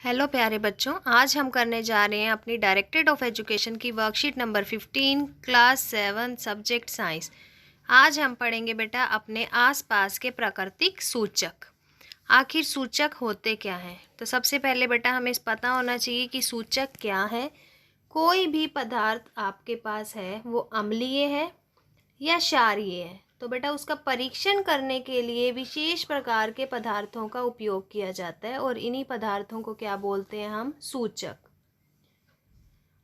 Hello प्यारे बच्चों, आज हम करने जा रहे हैं अपनी डायरेक्टरेट ऑफ एजुकेशन की worksheet number 15 class 7 subject science. आज हम पढ़ेंगे बेटा अपने आसपास के प्राकृतिक सूचक। आखिर सूचक होते क्या हैं? तो सबसे पहले बेटा हमें इस पता होना चाहिए कि सूचक क्या है। कोई भी पदार्थ आपके पास है वो अम्लीय है या क्षारीय है, तो बेटा उसका परीक्षण करने के लिए विशेष प्रकार के पदार्थों का उपयोग किया जाता है और इन्हीं पदार्थों को क्या बोलते हैं हम? सूचक।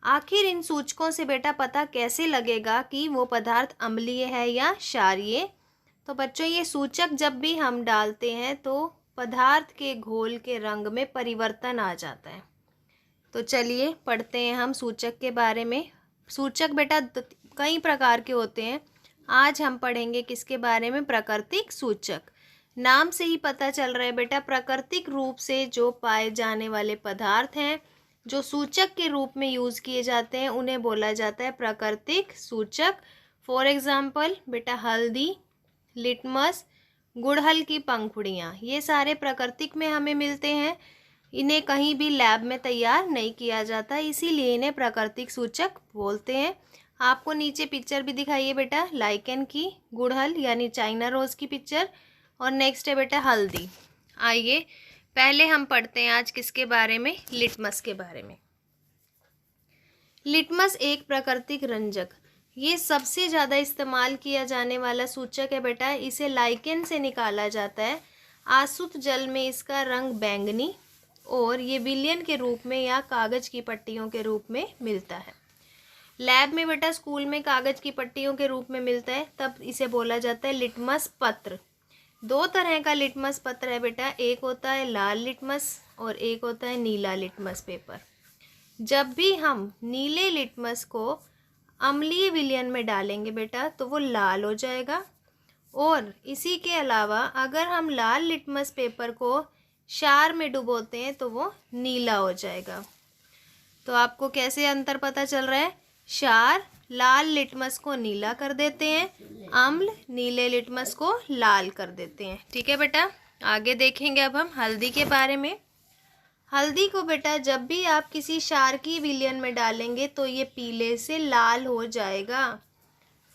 आखिर इन सूचकों से बेटा पता कैसे लगेगा कि वो पदार्थ अम्लीय है या क्षारीय? तो बच्चों ये सूचक जब भी हम डालते हैं तो पदार्थ के घोल के रंग में परिवर्तन आ जाता है। तो चलिए पढ़ते हैं हम सूचक के बारे में। सूचक बेटा कई प्रकार के होते हैं। आज हम पढ़ेंगे किसके बारे में? प्राकृतिक सूचक। नाम से ही पता चल रहा है बेटा, प्राकृतिक रूप से जो पाए जाने वाले पदार्थ हैं जो सूचक के रूप में यूज़ किए जाते हैं उन्हें बोला जाता है प्राकृतिक सूचक। फॉर एग्जाम्पल बेटा हल्दी, लिटमस, गुड़हल की पंखुड़ियाँ, ये सारे प्राकृतिक में हमें मिलते हैं। इन्हें कहीं भी लैब में तैयार नहीं किया जाता, इसीलिए इन्हें प्राकृतिक सूचक बोलते हैं। आपको नीचे पिक्चर भी दिखाइए बेटा, लाइकेन की, गुड़हल यानी चाइना रोज़ की पिक्चर, और नेक्स्ट है बेटा हल्दी। आइए पहले हम पढ़ते हैं आज किसके बारे में? लिटमस के बारे में। लिटमस एक प्राकृतिक रंजक, ये सबसे ज़्यादा इस्तेमाल किया जाने वाला सूचक है बेटा। इसे लाइकेन से निकाला जाता है। आसुत जल में इसका रंग बैंगनी और ये विलयन के रूप में या कागज़ की पट्टियों के रूप में मिलता है। लैब में बेटा, स्कूल में कागज़ की पट्टियों के रूप में मिलता है, तब इसे बोला जाता है लिटमस पत्र। दो तरह का लिटमस पत्र है बेटा, एक होता है लाल लिटमस और एक होता है नीला लिटमस पेपर। जब भी हम नीले लिटमस को अम्लीय विलयन में डालेंगे बेटा तो वो लाल हो जाएगा, और इसी के अलावा अगर हम लाल लिटमस पेपर को क्षार में डुबोते हैं तो वो नीला हो जाएगा। तो आपको कैसे अंतर पता चल रहा है? क्षार लाल लिटमस को नीला कर देते हैं, अम्ल नीले लिटमस को लाल कर देते हैं। ठीक है बेटा, आगे देखेंगे अब हम हल्दी के बारे में। हल्दी को बेटा जब भी आप किसी क्षारकीय विलयन में डालेंगे तो ये पीले से लाल हो जाएगा।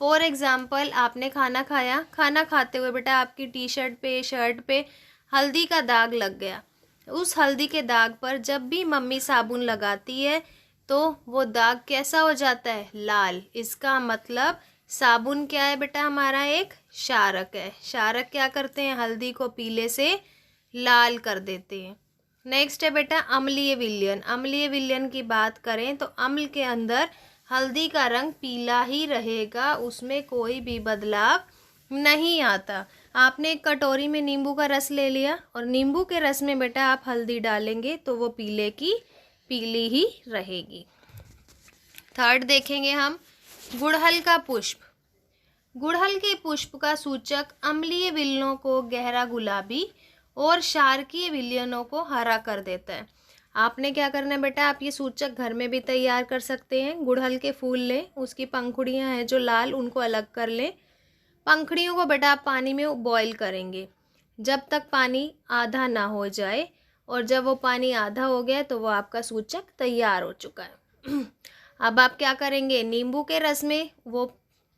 फॉर एग्जाम्पल आपने खाना खाया, खाना खाते हुए बेटा आपकी टी शर्ट पे, शर्ट पे हल्दी का दाग लग गया। उस हल्दी के दाग पर जब भी मम्मी साबुन लगाती है तो वो दाग कैसा हो जाता है? लाल। इसका मतलब साबुन क्या है बेटा? हमारा एक क्षारक है। क्षारक क्या करते हैं? हल्दी को पीले से लाल कर देते हैं। नेक्स्ट है बेटा अम्लीय विलयन। अम्लीय विलयन की बात करें तो अम्ल के अंदर हल्दी का रंग पीला ही रहेगा, उसमें कोई भी बदलाव नहीं आता। आपने एक कटोरी में नींबू का रस ले लिया और नींबू के रस में बेटा आप हल्दी डालेंगे तो वो पीले की पीली ही रहेगी। थर्ड देखेंगे हम गुड़हल का पुष्प। गुड़हल के पुष्प का सूचक अम्लीय विलयनों को गहरा गुलाबी और क्षारकीय विलयनों को हरा कर देता है। आपने क्या करना है बेटा, आप ये सूचक घर में भी तैयार कर सकते हैं। गुड़हल के फूल लें, उसकी पंखुड़ियाँ हैं जो लाल, उनको अलग कर लें। पंखुड़ियों को बेटा आप पानी में बॉईल करेंगे जब तक पानी आधा ना हो जाए, और जब वो पानी आधा हो गया तो वो आपका सूचक तैयार हो चुका है। अब आप क्या करेंगे? नींबू के रस में वो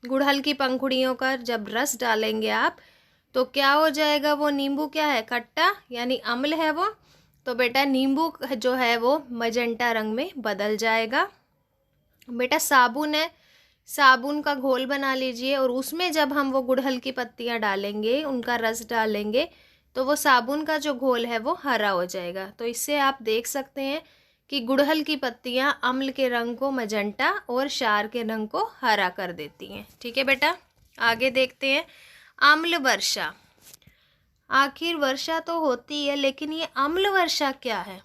गुड़हल की पंखुड़ियों का जब रस डालेंगे आप तो क्या हो जाएगा? वो नींबू क्या है? खट्टा यानी अम्ल है वो, तो बेटा नींबू जो है वो मजेंटा रंग में बदल जाएगा। बेटा साबुन है, साबुन का घोल बना लीजिए और उसमें जब हम वो गुड़हल की पत्तियां डालेंगे, उनका रस डालेंगे, तो वो साबुन का जो घोल है वो हरा हो जाएगा। तो इससे आप देख सकते हैं कि गुड़हल की पत्तियां अम्ल के रंग को मजेंटा और क्षार के रंग को हरा कर देती हैं। ठीक है बेटा, आगे देखते हैं अम्ल वर्षा। आखिर वर्षा तो होती है, लेकिन ये अम्ल वर्षा क्या है?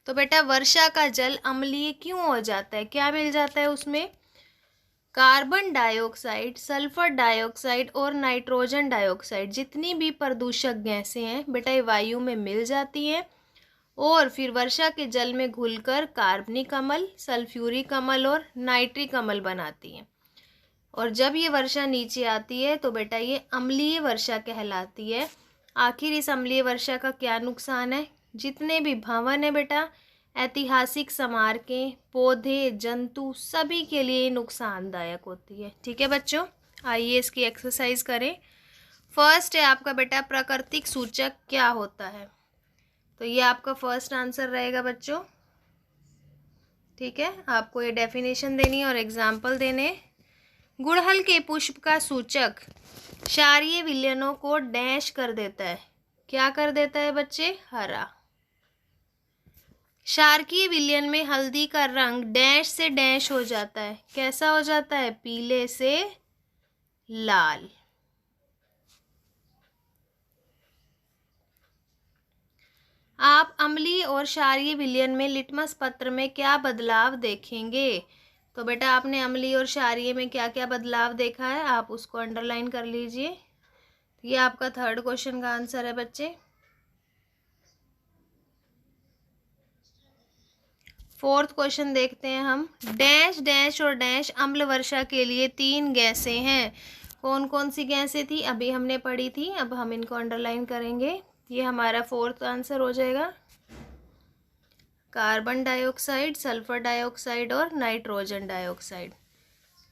तो बेटा वर्षा का जल अम्लीय क्यों हो जाता है? क्या मिल जाता है उसमें? कार्बन डाइऑक्साइड, सल्फर डाइऑक्साइड और नाइट्रोजन डाइऑक्साइड, जितनी भी प्रदूषक गैसें हैं बेटा ये वायु में मिल जाती हैं और फिर वर्षा के जल में घुलकर कार्बनिक अम्ल, सल्फ्यूरिक अम्ल और नाइट्रिक अम्ल बनाती हैं। और जब ये वर्षा नीचे आती है तो बेटा ये अम्लीय वर्षा कहलाती है। आखिर इस अम्लीय वर्षा का क्या नुकसान है? जितने भी भवन है बेटा, ऐतिहासिक स्मारकें, पौधे, जंतु सभी के लिए नुकसानदायक होती है। ठीक है बच्चों, आइए इसकी एक्सरसाइज करें। फर्स्ट है आपका बेटा प्राकृतिक सूचक क्या होता है, तो ये आपका फर्स्ट आंसर रहेगा बच्चों। ठीक है, आपको ये डेफिनेशन देनी है और एग्जाम्पल देने। गुड़हल के पुष्प का सूचक क्षारीय विलयनों को डैश कर देता है, क्या कर देता है बच्चे, हरा। क्षारकीय विलयन में हल्दी का रंग डैश से डैश हो जाता है, कैसा हो जाता है, पीले से लाल। आप अम्लीय और क्षारीय विलयन में लिटमस पत्र में क्या बदलाव देखेंगे, तो बेटा आपने अम्लीय और क्षारीय में क्या क्या बदलाव देखा है, आप उसको अंडरलाइन कर लीजिए। ये आपका थर्ड क्वेश्चन का आंसर है बच्चे। फोर्थ क्वेश्चन देखते हैं हम। डैश डैश और डैश अम्ल वर्षा के लिए 3 गैसें हैं, कौन कौन सी गैसें थी, अभी हमने पढ़ी थी, अब हम इनको अंडरलाइन करेंगे। ये हमारा फोर्थ आंसर हो जाएगा, कार्बन डाइऑक्साइड, सल्फर डाइऑक्साइड और नाइट्रोजन डाइऑक्साइड।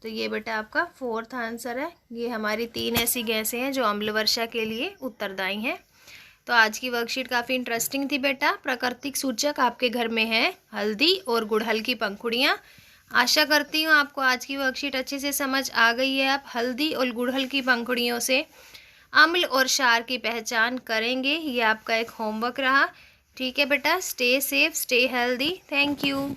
तो ये बेटा आपका फोर्थ आंसर है। ये हमारी 3 ऐसी गैसें हैं जो अम्ल वर्षा के लिए उत्तरदायी हैं। तो आज की वर्कशीट काफ़ी इंटरेस्टिंग थी बेटा। प्राकृतिक सूचक आपके घर में है हल्दी और गुड़हल की पंखुड़ियाँ। आशा करती हूँ आपको आज की वर्कशीट अच्छे से समझ आ गई है। आप हल्दी और गुड़हल की पंखुड़ियों से अम्ल और क्षार की पहचान करेंगे, ये आपका एक होमवर्क रहा। ठीक है बेटा, stay safe, stay healthy, thank you.